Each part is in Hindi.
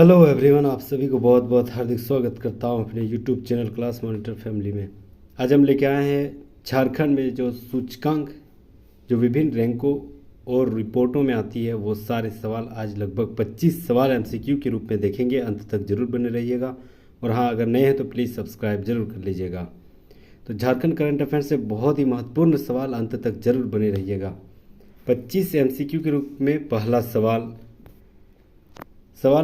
हेलो एवरीवन, आप सभी को बहुत बहुत हार्दिक स्वागत करता हूं अपने YouTube channel class monitor family में। आज हम लेके आए हैं झारखंड में जो सूचकांक जो विभिन्न रैंकों और रिपोर्टों में आती है वो सारे सवाल आज लगभग 25 सवाल एमसीक्यू के रूप में देखेंगे। अंत तक जरूर बने रहिएगा और हाँ, अगर नए हैं तो प्लीज़ सब्सक्राइब जरूर कर लीजिएगा। तो झारखंड करंट अफेयर से बहुत ही महत्वपूर्ण सवाल, अंत तक जरूर बने रहिएगा। 25 एमसीक्यू के रूप में पहला सवाल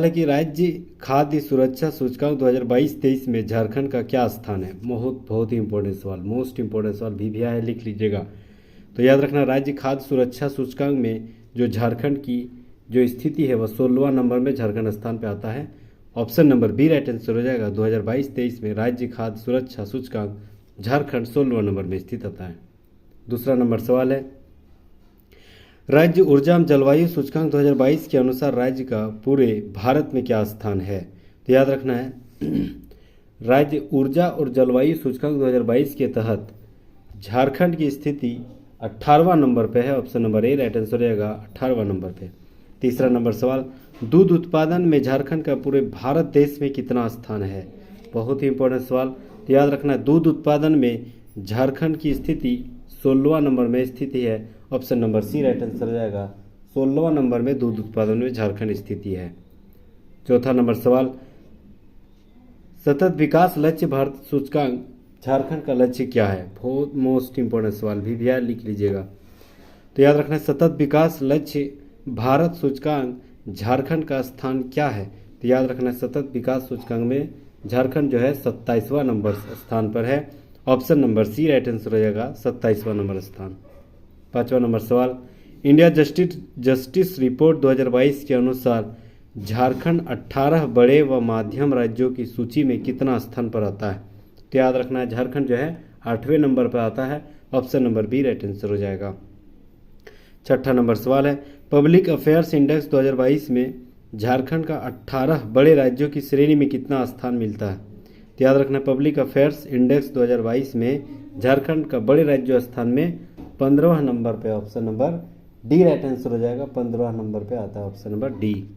है कि राज्य खाद्य सुरक्षा सूचकांक 2022-23 में झारखंड का क्या स्थान है। बहुत ही इंपॉर्टेंट सवाल, मोस्ट इंपॉर्टेंट सवाल भी भैया है, लिख लीजिएगा। तो याद रखना, राज्य खाद्य सुरक्षा सूचकांक में जो झारखंड की जो स्थिति है वह 16वां नंबर में झारखंड स्थान पे आता है। Option number B right answer हो जाएगा। 2022-23 में राज्य खाद्य सुरक्षा सूचकांक झारखंड 16वां नंबर में स्थित आता है। दूसरा नंबर सवाल है, राज्य ऊर्जा एवं जलवायु सूचकांक 2022 के अनुसार राज्य का पूरे भारत में क्या स्थान है। तो याद रखना है, राज्य ऊर्जा और जलवायु सूचकांक 2022 के तहत झारखंड की स्थिति 18वां नंबर पे है। Option number A right answer रहेगा, 18वां नंबर पे। तीसरा नंबर सवाल, दूध उत्पादन में झारखंड का पूरे भारत देश में कितना स्थान है। बहुत ही इंपॉर्टेंट सवाल। तो याद रखना है, दूध उत्पादन में झारखंड की स्थिति 16वां नंबर में स्थिति है। Option number C right answer हो जाएगा, 16वां नंबर में दूध उत्पादन में झारखंड स्थिति है। चौथा नंबर सवाल, सतत विकास लक्ष्य भारत सूचकांक झारखंड का लक्ष्य क्या है। बहुत मोस्ट इंपॉर्टेंट सवाल भी भैया, लिख लीजिएगा। तो याद रखना, सतत विकास लक्ष्य भारत सूचकांक झारखंड का स्थान क्या है। तो याद रखना, सतत विकास सूचकांक में झारखंड जो है 27वां नंबर स्थान पर है। Option number C right answer हो जाएगा, 27वां नंबर स्थान। पांचवा नंबर सवाल, इंडिया जस्टिस रिपोर्ट 2022 के अनुसार झारखंड 18 बड़े व माध्यम राज्यों की सूची में कितना स्थान पर आता है। तो याद रखना है, झारखंड जो है 8वें नंबर पर आता है। Option number B right answer हो जाएगा। छठा नंबर सवाल है, पब्लिक अफेयर्स इंडेक्स 2022 में झारखंड का 18 बड़े राज्यों की श्रेणी में कितना स्थान मिलता है। तो याद रखना, पब्लिक अफेयर्स इंडेक्स 2022 में झारखंड का बड़े राज्यों स्थान में 15वां नंबर पे। Option number D right answer हो जाएगा, 15वां नंबर पे आता है ऑप्शन नंबर डी।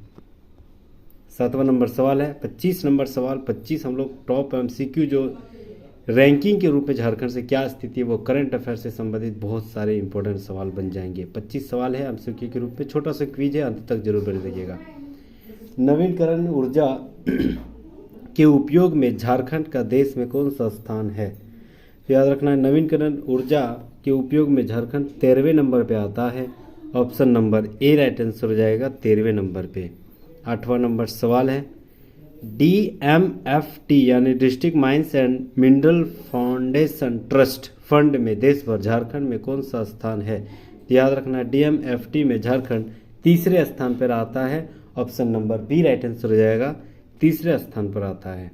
सातवां नंबर सवाल है, 25 नंबर सवाल। 25 हम लोग टॉप एमसीक्यू जो रैंकिंग के रूप में झारखंड से क्या स्थिति है, वो करंट अफेयर से संबंधित बहुत सारे इंपॉर्टेंट सवाल बन जाएंगे। 25 सवाल है एमसीक्यू के रूप में, छोटा सा क्विज है, अंत तक जरूर बने रहिएगा। नवीकरण ऊर्जा के उपयोग में झारखंड का देश में कौन सा स्थान है। तो याद रखना है, नवीकरण ऊर्जा के उपयोग में झारखंड 13वें नंबर पे आता है। Option number A right answer हो जाएगा, 13वें नंबर पे। आठवां नंबर सवाल है, DMFT यानी district mines and mineral foundation trust fund में देश भर झारखंड में कौन सा स्थान है। तो याद रखना, DMFT में झारखंड 3रे स्थान पर आता है। Option number B right answer हो जाएगा, 3रे स्थान पर आता है।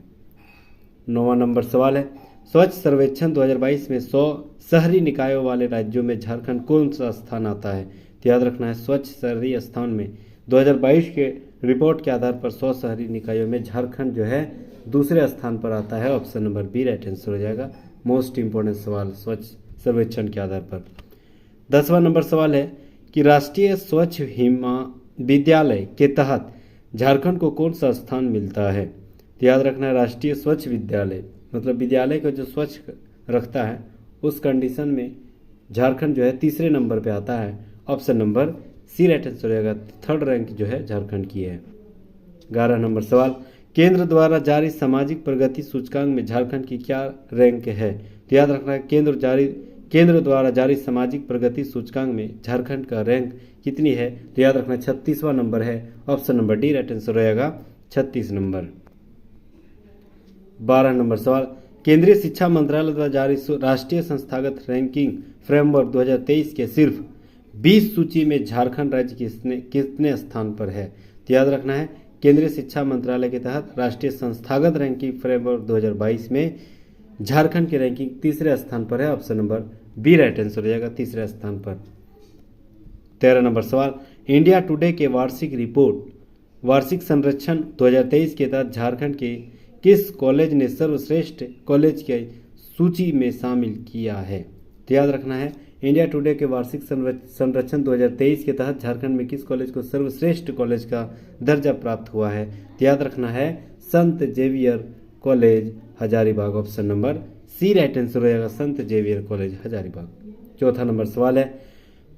9वां नंबर सवाल है, स्वच्छ सर्वेक्षण 2022 में 100 शहरी निकायों वाले राज्यों में झारखंड कौन सा स्थान आता है। तो याद रखना है, स्वच्छ शहरी स्थान में 2022 के रिपोर्ट के आधार पर 100 शहरी निकायों में झारखंड जो है 2रे स्थान पर आता है। Option number B right answer हो जाएगा, मोस्ट इंपॉर्टेंट सवाल स्वच्छ सर्वेक्षण के आधार पर। 10वां नंबर सवाल है कि राष्ट्रीय स्वच्छ विद्यालय के तहत झारखंड को कौन सा स्थान मिलता है। तो याद रखना है, राष्ट्रीय स्वच्छ विद्यालय मतलब विद्यालय को जो स्वच्छ रखता है उस कंडीशन में झारखंड जो है 3रे नंबर पे आता है। Option number C right answer रहेगा, 3rd रैंक जो है झारखंड की है। 11 नंबर सवाल, केंद्र द्वारा जारी सामाजिक प्रगति सूचकांक में झारखंड की क्या रैंक है। तो याद रखना है, केंद्र द्वारा जारी सामाजिक प्रगति सूचकांक में झारखंड का रैंक कितनी है। तो याद रखना 36वां नंबर है। Option number D right answer रहेगा, 36 नंबर। 12 नंबर सवाल, केंद्रीय शिक्षा मंत्रालय द्वारा जारी राष्ट्रीय संस्थागत रैंकिंग फ्रेमवर्क 2023 के सिर्फ 20 सूची में झारखंड राज्य कितने स्थान पर है। तो याद रखना है, केंद्रीय शिक्षा मंत्रालय के तहत राष्ट्रीय संस्थागत रैंकिंग फ्रेमवर्क 2022 में झारखंड की रैंकिंग 3रे स्थान पर है। Option number B right answer हो जाएगा, 3रे स्थान पर। 13 नंबर सवाल, इंडिया टुडे के वार्षिक संरक्षण 2023 के तहत झारखंड के किस कॉलेज ने सर्वश्रेष्ठ कॉलेज की सूची में शामिल किया है। तो याद रखना है, इंडिया टुडे के वार्षिक संरक्षण 2023 के तहत झारखंड में किस कॉलेज को सर्वश्रेष्ठ कॉलेज का दर्जा प्राप्त हुआ है? तो याद रखना है Sant Xavier college Hazaribagh. Option number C right answer हो जाएगा, संत जेवियर कॉलेज हजारीबाग। चौथा नंबर सवाल है,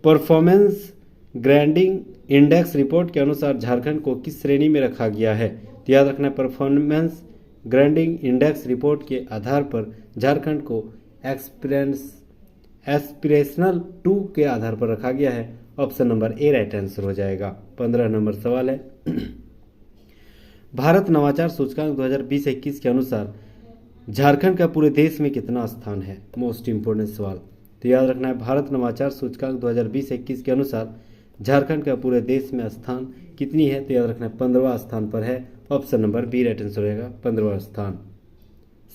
परफॉर्मेंस ग्रेडिंग इंडेक्स रिपोर्ट के अनुसार झारखंड को किस श्रेणी में रखा गया है? तो याद रखना है परफॉर्मेंस ग्रेडिंग इंडेक्स रिपोर्ट के आधार पर झारखंड को एस्पिरेशनल 2 के आधार पर रखा गया है। Option number A right answer हो जाएगा। 15 नंबर सवाल है, भारत नवाचार सूचकांक 2020-21 के अनुसार झारखंड का पूरे देश में कितना स्थान है? मोस्ट इंपोर्टेंट सवाल। तो याद रखना है भारत नवाचार सूचकांक 2020-21 के अनुसार झारखंड का पूरे देश में स्थान कितनी है? तो याद रखना है 15वां स्थान पर है। Option number B right answer रहेगा, 15वां स्थान।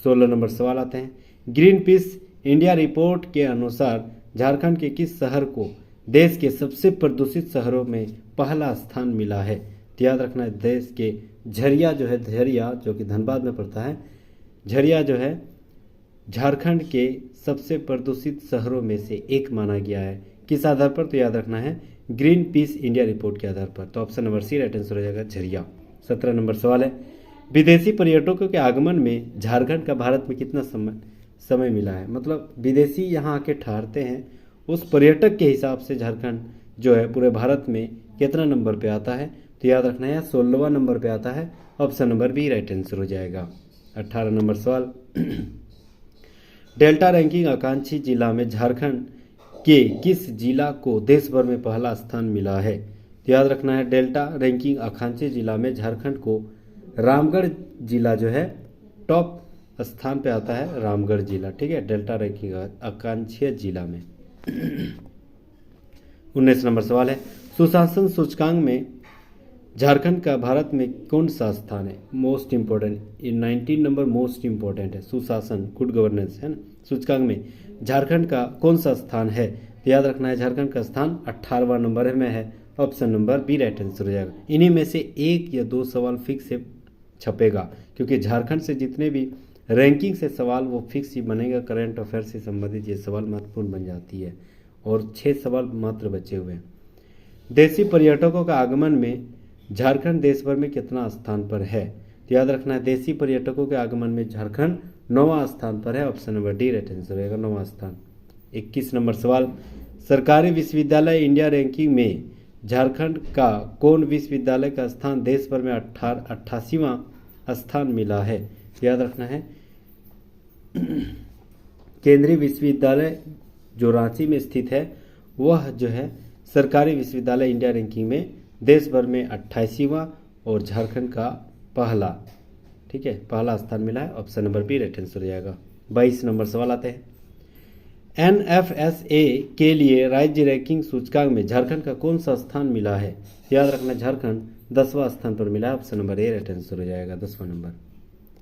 16 नंबर सवाल आते हैं, ग्रीन पीस इंडिया रिपोर्ट के अनुसार झारखंड के किस शहर को देश के सबसे प्रदूषित शहरों में पहला स्थान मिला है? तो याद रखना है देश के झरिया जो कि धनबाद में पड़ता है, झरिया जो है झारखंड के सबसे प्रदूषित शहरों में से एक माना गया है। किस आधार पर? तो याद रखना है ग्रीन पीस इंडिया रिपोर्ट के आधार पर। तो option number C right answer हो जाएगा, झरिया। 17 नंबर सवाल है, विदेशी पर्यटकों के आगमन में झारखंड का भारत में कितना समय मिला है? मतलब विदेशी यहाँ आके ठहरते हैं, उस पर्यटक के हिसाब से झारखंड जो है पूरे भारत में कितना नंबर पे आता है? तो याद रखना है 16वां नंबर पे आता है। Option number B right answer हो जाएगा। 18 नंबर सवाल, डेल्टा रैंकिंग आकांक्षी जिला में झारखंड के किस जिला को देश भर में पहला स्थान मिला है? तो याद रखना है डेल्टा रैंकिंग आकांक्षी जिला में झारखंड को रामगढ़ जिला जो है टॉप स्थान पे आता है, रामगढ़ जिला। ठीक है, डेल्टा रैंकिंग आकांक्षी जिला में। 19 नंबर सवाल है, सुशासन सूचकांक में झारखंड का भारत में कौन सा स्थान है? Most important, 19 number most important है, सुशासन गुड गवर्नेंस है ना, सूचकांक में झारखंड का कौन सा स्थान है? तो याद रखना है झारखंड का स्थान 18वां नंबर में है। Option number B right answer हो जाएगा। इन्हीं में से एक या दो सवाल फिक्स से छपेगा, क्योंकि झारखंड से जितने भी रैंकिंग से सवाल वो फिक्स ही बनेगा। करंट अफेयर से संबंधित ये सवाल महत्वपूर्ण बन जाती है और 6 सवाल मात्र बचे हुए हैं। देशी पर्यटकों का आगमन में झारखंड देश भर में कितना स्थान पर है? तो याद रखना है देशी पर्यटकों के आगमन में झारखंड 9वां स्थान पर है। Option number D right answer रहेगा, 9वां स्थान। 21 नंबर सवाल, सरकारी विश्वविद्यालय इंडिया रैंकिंग में झारखंड का कौन विश्वविद्यालय का स्थान देश भर में 88वां स्थान मिला है? तो याद रखना है केंद्रीय विश्वविद्यालय जो रांची में स्थित है वह जो है सरकारी विश्वविद्यालय इंडिया रैंकिंग में देश भर में 88वां और झारखंड का पहला, ठीक है, पहला स्थान मिला है। Option number B right answer हो जाएगा। 22 नंबर सवाल आते हैं, NFSA के लिए राज्य रैंकिंग सूचकांक में झारखंड का कौन सा स्थान मिला है? याद रखना झारखंड 10वां स्थान पर मिला है। Option number A right answer हो जाएगा, 10वां नंबर।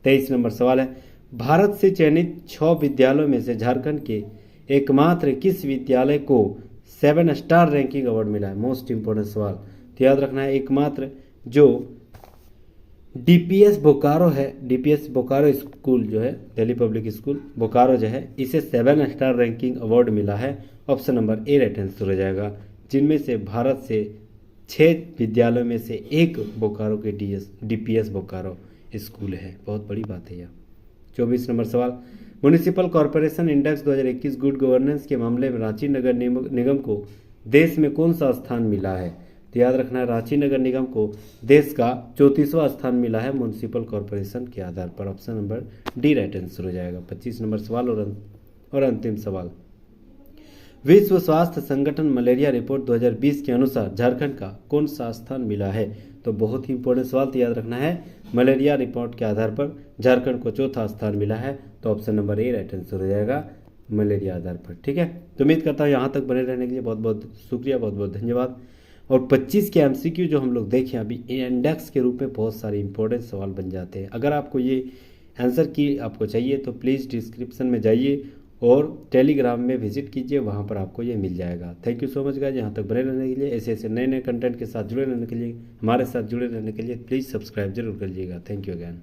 23 नंबर सवाल है, भारत से चयनित 6 विद्यालयों में से झारखंड के एकमात्र किस विद्यालय को 7 स्टार रैंकिंग अवार्ड मिला है? मोस्ट इंपोर्टेंट सवाल। तो याद रखना है एकमात्र जो DPS बोकारो है, DPS बोकारो स्कूल जो है दिल्ली पब्लिक स्कूल बोकारो जो है, इसे 7 स्टार रैंकिंग अवार्ड मिला है। Option number A right answer हो जाएगा, जिनमें से भारत से 6 विद्यालयों में से एक बोकारो के DPS बोकारो स्कूल है। बहुत बड़ी बात है यह। 24 नंबर सवाल, municipal corporation index 2021 good governance के मामले में रांची नगर निगम को देश में कौन सा स्थान मिला है? तो याद रखना है रांची नगर निगम को देश का 34वां स्थान मिला है म्युनिसिपल कॉरपोरेशन के आधार पर। Option number D right answer हो जाएगा। 25 नंबर सवाल और अंतिम सवाल, विश्व स्वास्थ्य संगठन मलेरिया रिपोर्ट 2020 के अनुसार झारखंड का कौन सा स्थान मिला है? तो बहुत ही इंपॉर्टेंट सवाल, तो याद रखना है मलेरिया रिपोर्ट के आधार पर झारखंड को 4था स्थान मिला है। तो option number A right answer हो जाएगा, मलेरिया आधार पर। ठीक है, तो उम्मीद करता हूँ यहाँ तक बने रहने के लिए बहुत बहुत शुक्रिया, बहुत बहुत धन्यवाद। और 25 के MCQ जो हम लोग देखें अभी इंडेक्स के रूप में बहुत सारे इंपॉर्टेंट सवाल बन जाते हैं। अगर आपको ये आंसर की आपको चाहिए तो प्लीज़ डिस्क्रिप्शन में जाइए और टेलीग्राम में विजिट कीजिए, वहाँ पर आपको ये मिल जाएगा। Thank you so much guys, यहाँ तक बने रहने के लिए, ऐसे ऐसे नए नए कंटेंट के साथ जुड़े रहने के लिए, हमारे साथ जुड़े रहने के लिए प्लीज़ सब्सक्राइब जरूर करिएगा। Thank you again.